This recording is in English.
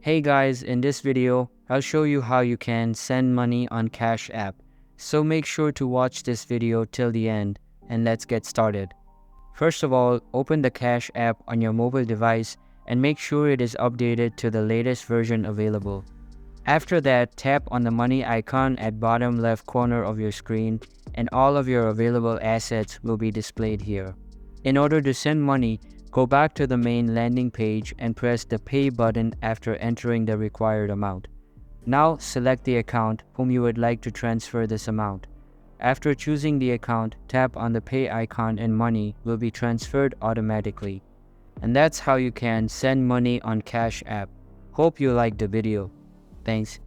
Hey guys, in this video, I'll show you how you can send money on Cash App. So make sure to watch this video till the end and let's get started. First of all, open the Cash App on your mobile device and make sure it is updated to the latest version available. After that, tap on the money icon at bottom left corner of your screen and all of your available assets will be displayed here. In order to send money, go back to the main landing page and press the Pay button after entering the required amount. Now select the account whom you would like to transfer this amount. After choosing the account, tap on the Pay icon and money will be transferred automatically. And that's how you can send money on Cash App. Hope you liked the video. Thanks.